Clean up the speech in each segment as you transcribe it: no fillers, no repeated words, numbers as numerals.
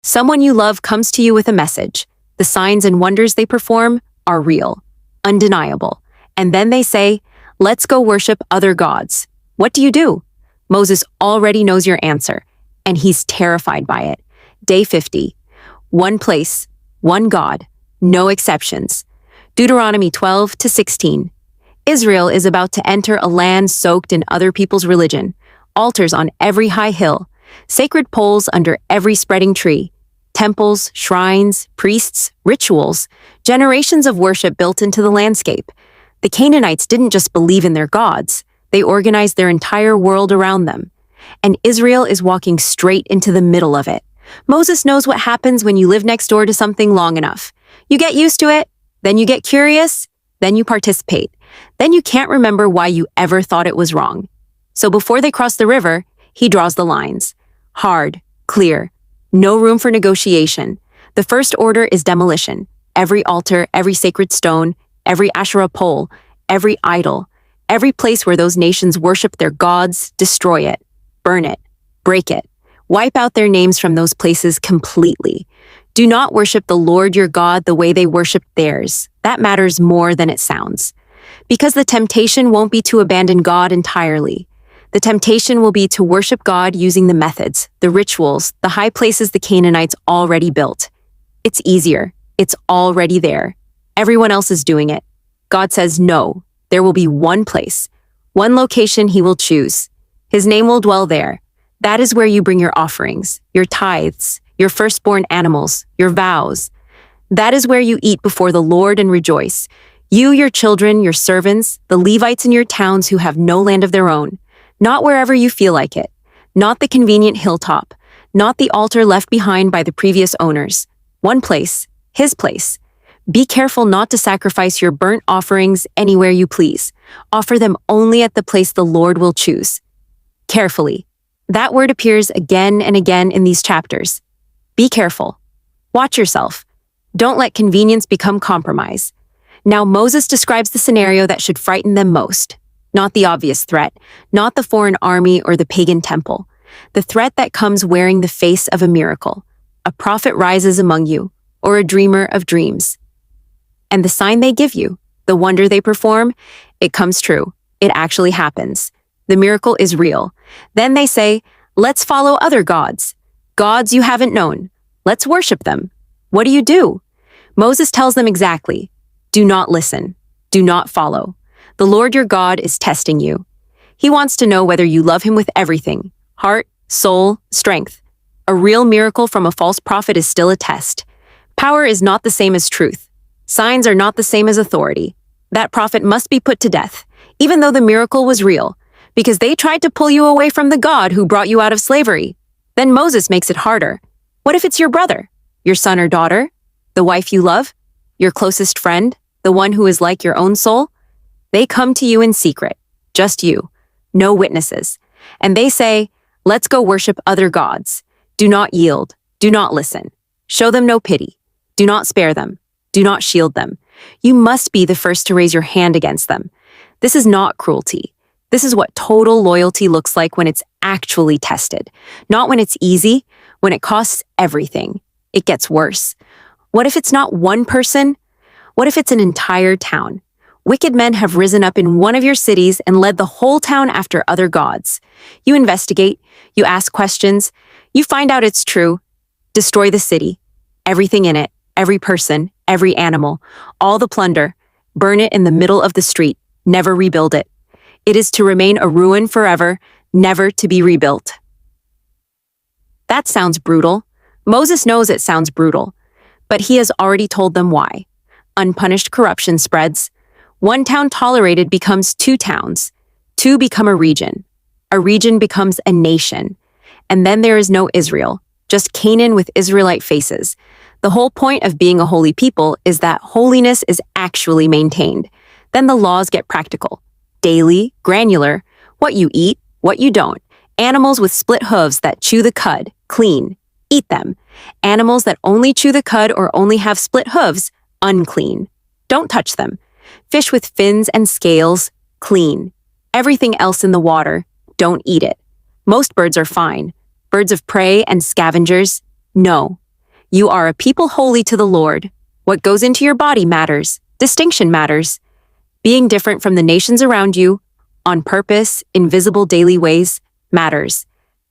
Someone you love comes to you with a message. The signs and wonders they perform are real, undeniable. And then they say, let's go worship other gods. What do? Moses already knows your answer, and he's terrified by it. Day 50. One place, one God, no exceptions. Deuteronomy 12-16. Israel is about to enter a land soaked in other people's religion, altars on every high hill, sacred poles under every spreading tree, temples, shrines, priests, rituals, generations of worship built into the landscape. The Canaanites didn't just believe in their gods, they organized their entire world around them. And Israel is walking straight into the middle of it. Moses knows what happens when you live next door to something long enough. You get used to it, then you get curious, then you participate. Then you can't remember why you ever thought it was wrong. So before they cross the river, he draws the lines. Hard, clear, no room for negotiation. The first order is demolition. Every altar, every sacred stone, every Asherah pole, every idol, every place where those nations worship their gods, destroy it, burn it, break it. Wipe out their names from those places completely. Do not worship the Lord your God the way they worshiped theirs. That matters more than it sounds. Because the temptation won't be to abandon God entirely. The temptation will be to worship God using the methods, the rituals, the high places the Canaanites already built. It's easier. It's already there. Everyone else is doing it. God says no. There will be one place, one location he will choose. His name will dwell there. That is where you bring your offerings, your tithes, your firstborn animals, your vows. That is where you eat before the Lord and rejoice. You, your children, your servants, the Levites in your towns who have no land of their own. Not wherever you feel like it. Not the convenient hilltop. Not the altar left behind by the previous owners. One place, his place. Be careful not to sacrifice your burnt offerings anywhere you please. Offer them only at the place the Lord will choose. Carefully. That word appears again and again in these chapters. Be careful. Watch yourself. Don't let convenience become compromise. Now Moses describes the scenario that should frighten them most. Not the obvious threat, not the foreign army or the pagan temple. The threat that comes wearing the face of a miracle. A prophet rises among you, or a dreamer of dreams. And the sign they give you, the wonder they perform, it comes true. It actually happens. The miracle is real. Then they say, let's follow other gods. Gods you haven't known. Let's worship them. What do? Moses tells them exactly. Do not listen. Do not follow. The Lord your God is testing you. He wants to know whether you love him with everything, heart, soul, strength. A real miracle from a false prophet is still a test. Power is not the same as truth. Signs are not the same as authority. That prophet must be put to death, even though the miracle was real, because they tried to pull you away from the God who brought you out of slavery. Then Moses makes it harder. What if it's your brother, your son or daughter, the wife you love, your closest friend, the one who is like your own soul? They come to you in secret, just you, no witnesses. And they say, let's go worship other gods. Do not yield. Do not listen. Show them no pity. Do not spare them. Do not shield them. You must be the first to raise your hand against them. This is not cruelty. This is what total loyalty looks like when it's actually tested. Not when it's easy, when it costs everything. It gets worse. What if it's not one person? What if it's an entire town? Wicked men have risen up in one of your cities and led the whole town after other gods. You investigate, you ask questions, you find out it's true. Destroy the city, everything in it, every person, every animal, all the plunder. Burn it in the middle of the street, never rebuild it. It is to remain a ruin forever, never to be rebuilt. That sounds brutal. Moses knows it sounds brutal, but he has already told them why. Unpunished corruption spreads. One town tolerated becomes two towns. Two become a region. A region becomes a nation. And then there is no Israel, just Canaan with Israelite faces. The whole point of being a holy people is that holiness is actually maintained. Then the laws get practical. Daily, granular, what you eat, what you don't. Animals with split hooves that chew the cud, clean, eat them. Animals that only chew the cud or only have split hooves, unclean. Don't touch them. Fish with fins and scales, clean. Everything else in the water, don't eat it. Most birds are fine. Birds of prey and scavengers, no. You are a people holy to the Lord. What goes into your body matters. Distinction matters. Being different from the nations around you, on purpose, in visible daily ways, matters.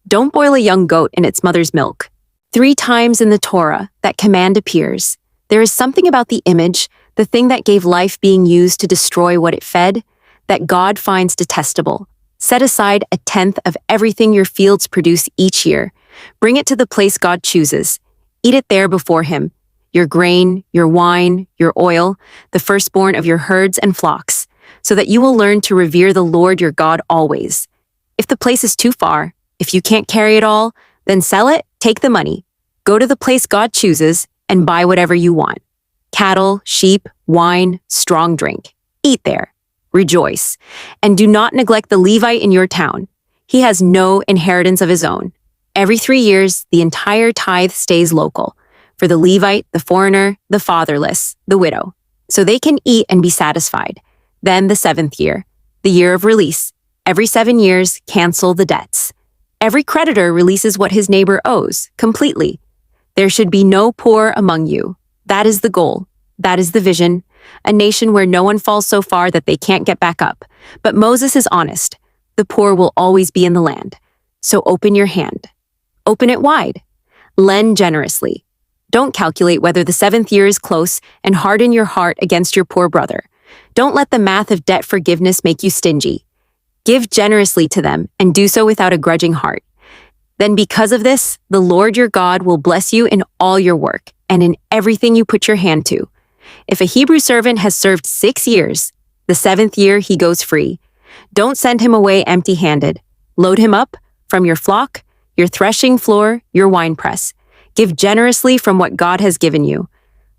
Don't boil a young goat in its mother's milk. 3 times in the Torah, that command appears. There is something about the image, the thing that gave life being used to destroy what it fed, that God finds detestable. Set aside 1/10 of everything your fields produce each year. Bring it to the place God chooses. Eat it there before Him. Your grain, your wine, your oil, the firstborn of your herds and flocks, so that you will learn to revere the Lord your God always. If the place is too far, if you can't carry it all, then sell it, take the money. Go to the place God chooses and buy whatever you want. Cattle, sheep, wine, strong drink. Eat there. Rejoice. And do not neglect the Levite in your town. He has no inheritance of his own. Every 3 years, the entire tithe stays local, for the Levite, the foreigner, the fatherless, the widow, so they can eat and be satisfied. Then the 7th year, the year of release. Every 7 years, cancel the debts. Every creditor releases what his neighbor owes, completely. There should be no poor among you. That is the goal. That is the vision. A nation where no one falls so far that they can't get back up. But Moses is honest. The poor will always be in the land. So open your hand. Open it wide. Lend generously. Don't calculate whether the 7th year is close and harden your heart against your poor brother. Don't let the math of debt forgiveness make you stingy. Give generously to them and do so without a grudging heart. Then because of this, the Lord your God will bless you in all your work and in everything you put your hand to. If a Hebrew servant has served 6 years, the 7th year he goes free. Don't send him away empty-handed. Load him up from your flock, your threshing floor, your winepress. Give generously from what God has given you.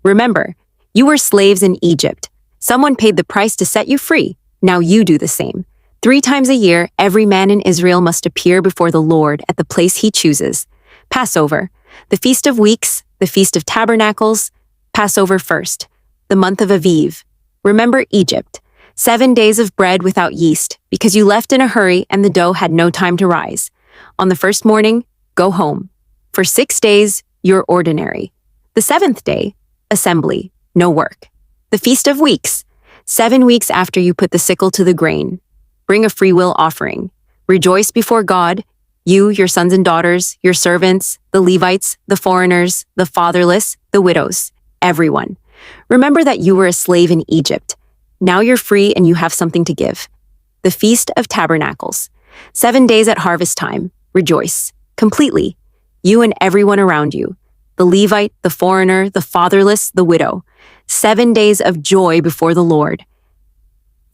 Remember, you were slaves in Egypt. Someone paid the price to set you free. Now you do the same. 3 times a year, every man in Israel must appear before the Lord at the place he chooses. Passover, the Feast of Weeks, the Feast of Tabernacles, Passover first, the month of Aviv. Remember Egypt, 7 days of bread without yeast, because you left in a hurry and the dough had no time to rise. On the first morning, go home. For 6 days, you're ordinary. The 7th day, assembly, no work. The Feast of Weeks, 7 weeks after you put the sickle to the grain. Bring a freewill offering. Rejoice before God, you, your sons and daughters, your servants, the Levites, the foreigners, the fatherless, the widows, everyone. Remember that you were a slave in Egypt. Now you're free and you have something to give. The Feast of Tabernacles, 7 days at harvest time. Rejoice, completely. You and everyone around you, the Levite, the foreigner, the fatherless, the widow. 7 days of joy before the Lord.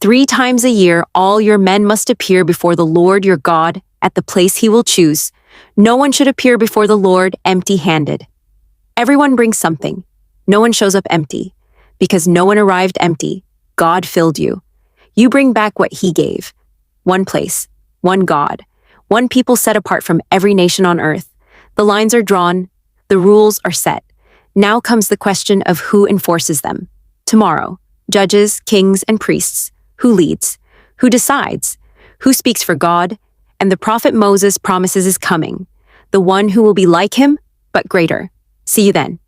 3 times a year, all your men must appear before the Lord your God at the place he will choose. No one should appear before the Lord empty-handed. Everyone brings something. No one shows up empty. Because no one arrived empty, God filled you. You bring back what he gave. One place, one God, one people set apart from every nation on earth. The lines are drawn, the rules are set. Now comes the question of who enforces them. Tomorrow, judges, kings, and priests. Who leads? Who decides? Who speaks for God? And the prophet Moses promises is coming. The one who will be like him, but greater. See you then.